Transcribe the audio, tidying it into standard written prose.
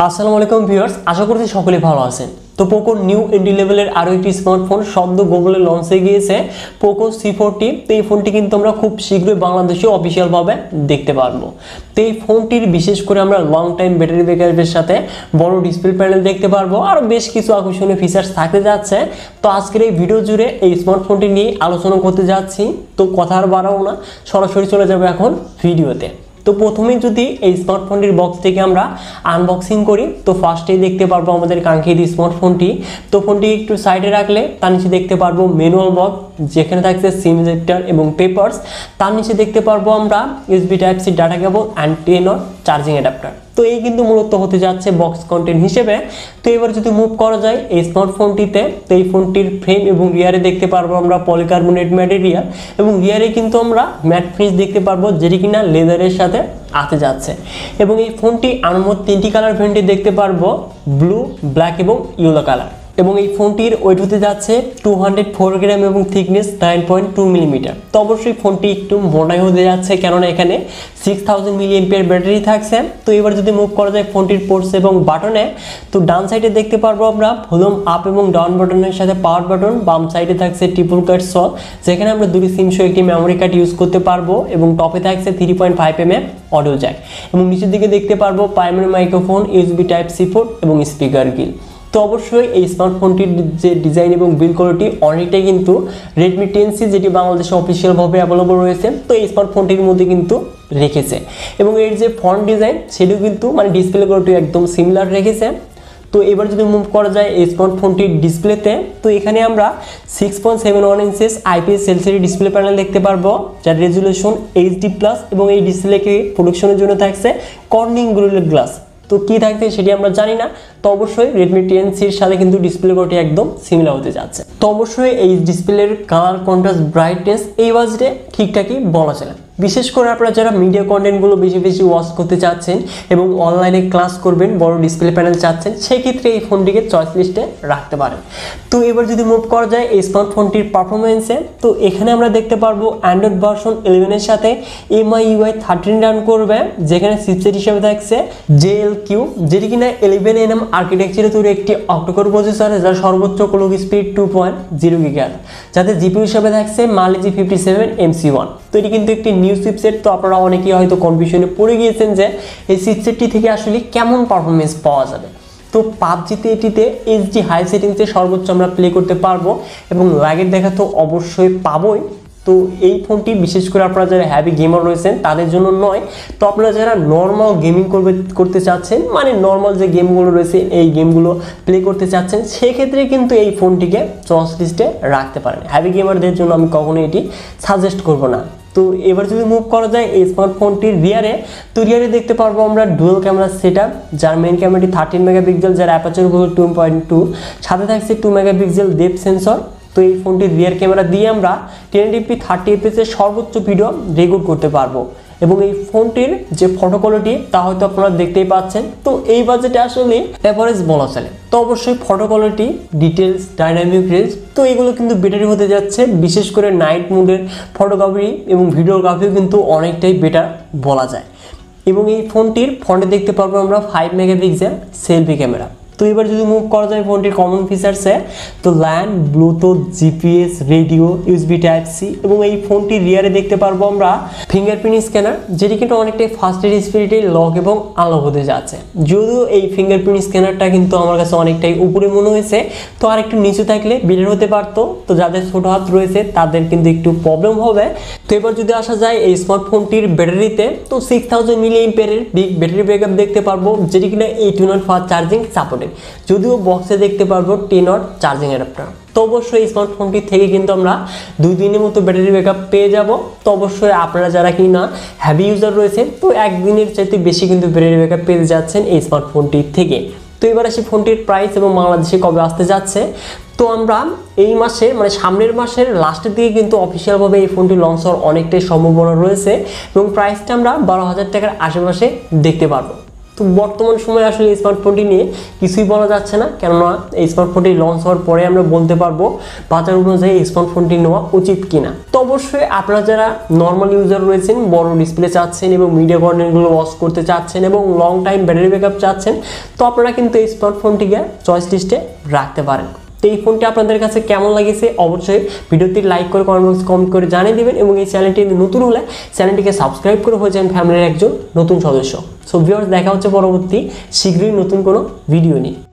আসসালামু আলাইকুম ভিউয়ার্স, আশা করছি সকলে ভালো আছেন। তো পোকো নিউ এন্ট্রি লেভেলের আরও একটি স্মার্টফোন শব্দ গুগলে লঞ্চ হয়ে গিয়েছে, পোকো C40। তো এই ফোনটি কিন্তু আমরা খুব শীঘ্রই বাংলাদেশে অফিসিয়ালভাবে দেখতে পারবো। তো এই ফোনটির বিশেষ করে আমরা লং টাইম ব্যাটারি ব্যাকআপের সাথে বড় ডিসপ্লে প্যানেল দেখতে পারবো, আরও বেশ কিছু আকর্ষণীয় ফিচার্স থাকতে যাচ্ছে। তো আজকের এই ভিডিও জুড়ে এই স্মার্টফোনটি নিয়ে আলোচনা করতে যাচ্ছি। তো কথা আর বাড়াবো না, সরাসরি চলে যাবে এখন ভিডিওতে। তো প্রথমেই যদি এই স্মার্টফোনটির বক্স থেকে আমরা আনবক্সিং করি, তো ফার্স্টেই দেখতে পারবো আমাদের কাঙ্ক্ষিত স্মার্টফোনটি। তো ফোনটি একটু সাইডে রাখলে তার নিচে দেখতে পারবো ম্যানুয়াল বক্স, যেখানে থাকছে সিম ইজেক্টর এবং পেপারস। তার নিচে দেখতে পারবো আমরা USB Type-C data cable and 10 watt charging adapter. তো এই কিন্তু মূলত হতে যাচ্ছে বক্স কন্টেন্ট হিসেবে। তো এবার যদি মুভ করা যায় এই স্মার্টফোনটিতে, তো এই ফোনটির ফ্রেম এবং রিয়ারে দেখতে পারবো আমরা পলিকার্বনেট ম্যাটেরিয়াল, এবং রিয়ারে কিন্তু আমরা ম্যাট ফিনিশ দেখতে পারবো, যেটি কিনা লেদারের সাথে আসতে যাচ্ছে। এবং এই ফোনটি আনুমানিক 3টি কালার ভেরিয়েন্টে দেখতে পারবো, ব্লু, ব্ল্যাক এবং ইয়েলো কালার। এবং এই ফোনটির ওয়েট হতে যাচ্ছে 204 গ্রাম এবং থিকনেস 9.2 মিলিমিটার। তো অবশ্যই ফোনটি একটু মোটাই হতে যাচ্ছে, কেননা এখানে 6000 mAh ব্যাটারি থাকছে। তো এবার যদি মুভ করা যায় ফোনটির পোর্টস এবং বাটনে, তো ডান সাইডে দেখতে পারবো আমরা ভলিউম আপ এবং ডাউন বাটনের সাথে পাওয়ার বাটন। বাম সাইডে থাকছে ট্রিপল কাট সল, যেখানে আমরা 2 সিম সহ একটি মেমোরি কার্ড ইউজ করতে পারবো, এবং টপে থাকছে 3.5 mm অডিও জ্যাক। এবং নিচের দিকে দেখতে পারবো primary microphone, USB Type-C port এবং স্পিকার গিল। তো অবশ্যই এই স্মার্টফোনটির যে ডিজাইন এবং বিল্ড কোয়ালিটি অনেকটাই কিন্তু Redmi 10C, যেটি বাংলাদেশে অফিসিয়ালভাবে অ্যাভেলেবল রয়েছে, তো এই স্মার্টফোনটির মধ্যে কিন্তু রেখেছে। এবং এর যে ফন্ট ডিজাইন সেটিও কিন্তু ডিসপ্লে কোয়ালিটি একদম সিমিলার রেখেছে। তো এবার যদি মুভ করা যায় এই স্মার্টফোনটির ডিসপ্লেতে, তো এখানে আমরা 6.71 inches IPS LCD display panel দেখতে পারবো, যার রেজুলেশন HD+, এবং এই ডিসপ্লেকে প্রোটেকশনের জন্য থাকছে কর্নিং গ্রিল গ্লাস। তো কি থাকছে সেটি আমরা জানি না। তো অবশ্যই Redmi 10Cর সাথে কিন্তু ডিসপ্লে কোয়ালিটি একদম সিমিলার হতে যাচ্ছে। তো অবশ্যই এই ডিসপ্লের কালার, কন্ট্রাস্ট, ব্রাইটনেস এই বাজেটে ঠিকঠাকই বলা চলে। বিশেষ করে আপনারা যারা মিডিয়া কন্টেন্টগুলো বেশি বেশি ওয়াচ করতে চাচ্ছেন এবং অনলাইনে ক্লাস করবেন, বড় ডিসপ্লে প্যানেল চাচ্ছেন, সেই ক্ষেত্রে এই ফোনটিকে চয়েস লিস্টে রাখতে পারেন। তো এবার যদি মুভ করা যায় এই স্মার্টফোনটির পারফরমেন্সে, তো এখানে আমরা দেখতে পারবো অ্যান্ড্রয়েড ভার্সন 11 এর সাথে MIUI 13 রান করবে, যেখানে চিপসেট হিসেবে থাকছে JLQ, যেটি কিনা 11nm আর্কিটেকচারে তৈরি একটি অক্টোকোর প্রসেসর, যার সর্বোচ্চ ক্লক স্পিড 2.0 GHz, যাতে জিপিইউ হিসেবে থাকছে Mali G57 MC1। তো এটি কিন্তু একটি নিউ চিপসেট। তো আপনারা অনেকেই হয়তো কনফিউশনে পড়ে গিয়েছেন যে এই চিপসেটটি থেকে আসলে কেমন পারফরমেন্স পাওয়া যাবে। তো পাবজিতে এটিতে HD হাই সেটিংসে সর্বোচ্চ আমরা প্লে করতে পারবো, এবং লাগের দেখা তো অবশ্যই পাবোই। তো এই ফোনটি বিশেষ করে আপনারা যারা হ্যাভি গেমার রয়েছেন তাদের জন্য নয়। তো আপনারা যারা নর্মাল গেমিং করতে চাচ্ছেন, নর্মাল যে গেমগুলো রয়েছে এই গেমগুলো প্লে করতে চাচ্ছেন, সেক্ষেত্রে কিন্তু এই ফোনটিকে চয়েস লিস্টে রাখতে পারেন। হ্যাভি গেমারদের জন্য আমি কখনোই এটি সাজেস্ট করব না। তো এবার যদি মুভ করা যায় এই স্মার্টফোনটির রিয়ারে, তো রিয়ারে দেখতে পারবো আমরা ডুয়াল ক্যামেরা সেটআপ, যার মেইন ক্যামেরাটি 13 মেগাপিক্সেল, যার অ্যাপারচার হলো 2.2, সাথে থাকছে 2 মেগাপিক্সেল ডেপথ সেন্সর। তো এই ফোনটির রিয়ার ক্যামেরা দিয়ে আমরা 1080p 30fps এর সর্বোচ্চ ভিডিও রেকর্ড করতে পারবো। এবং এই ফোনটির যে ফটো কোয়ালিটি তা হয়তো আপনারা দেখতেই পাচ্ছেন। তো এই বাজেটে আসলে এভারেজ বলা চলে। তো অবশ্যই photo quality, details, dynamic range, তো এগুলো কিন্তু বেটারই হতে যাচ্ছে। বিশেষ করে নাইট মোডের ফটোগ্রাফি এবং ভিডিওগ্রাফিও কিন্তু অনেকটাই বেটার বলা যায়। এবং এই ফোনটির ফ্রন্টে দেখতে পারবো আমরা 5 মেগাপিক্সেল সেলফি ক্যামেরা। তো এবার যদি মুভ করা যায় ফোনটির কমন ফিচার্সে, তো land, Bluetooth, GPS, radio, USB Type-C, এবং এই ফোনটির রিয়ারে দেখতে পারবো আমরা ফিঙ্গারপ্রিন্ট স্ক্যানার, যেটি কিন্তু অনেকটাই ফাস্টের স্পিডে লক এবং আনলক হতে যাচ্ছে। যদিও এই ফিঙ্গারপ্রিন্ট স্ক্যানারটা কিন্তু আমার কাছে অনেকটাই উপরে মনে হয়েছে, তো আর একটু নিচে থাকলে বেটার হতে পারতো। তো যাদের ছোট হাত রয়েছে তাদের কিন্তু একটু প্রবলেম হবে। তো এবার যদি আসা যায় এই স্মার্টফোনটির ব্যাটারিতে, তো 6000 mAh এর বিগ ব্যাটারি ব্যাকআপ দেখতে পারবো, যেটি কিনা 18 ওয়াট ফাস্ট চার্জিং সাপোর্টেড। যদিও বক্সে দেখতে পারবো 10 ওয়াট চার্জিং অ্যাডাপ্টার। তো অবশ্যই এই স্মার্টফোনটি থেকে কিন্তু আমরা 2 দিনের মতো ব্যাটারি ব্যাকআপ পেয়ে যাব। তো অবশ্যই আপনারা যারা কিনা হ্যাভি ইউজার রয়েছেন, তো একদিনের চাইতে বেশি কিন্তু ব্যাটারি ব্যাকআপ পেয়ে যাচ্ছেন এই স্মার্টফোনটি থেকে। তো এবার আসি ফোনটির প্রাইস এবং বাংলাদেশে কবে আসতে যাচ্ছে। তো আমরা এই মাসে সামনের মাসের লাস্টের দিকে কিন্তু অফিসিয়ালভাবে এই ফোনটি লঞ্চ হওয়ার অনেকটাই সম্ভাবনা রয়েছে, এবং প্রাইসটা আমরা 12,000 টাকার আশেপাশে দেখতে পারবো। তো বর্তমান সময়ে আসলে এই স্মার্টফোনটি নিয়ে কিছুই বলা যাচ্ছে না, কেননা এই স্মার্টফোনটি লঞ্চ হওয়ার পরে আমরা বলতে পারবো বাজার অনুযায়ী এই স্মার্টফোনটি নেওয়া উচিত কিনা। তো অবশ্যই আপনারা যারা নর্মাল ইউজার রয়েছেন, বড় ডিসপ্লে চাচ্ছেন এবং মিডিয়া কন্টেন্টগুলো ওয়াচ করতে চাচ্ছেন এবং লং টাইম ব্যাটারি ব্যাকআপ চাচ্ছেন, তো আপনারা কিন্তু এই স্মার্টফোনটিকে চয়েস লিস্টে রাখতে পারেন। তো এই ফোনটি আপনাদের কাছে কেমন লাগেছে অবশ্যই ভিডিওটি লাইক করে কমেন্ট বক্সে কমেন্ট করে জানিয়ে দিবেন এবং এই চ্যানেলটি নতুন হলে চ্যানেলটিকে সাবস্ক্রাইব করে হয়ে যান ফ্যামিলির একজন নতুন সদস্য। সো ভিউয়ার্স, দেখা হচ্ছে পরবর্তী শীঘ্রই নতুন কোনো ভিডিও নিয়ে।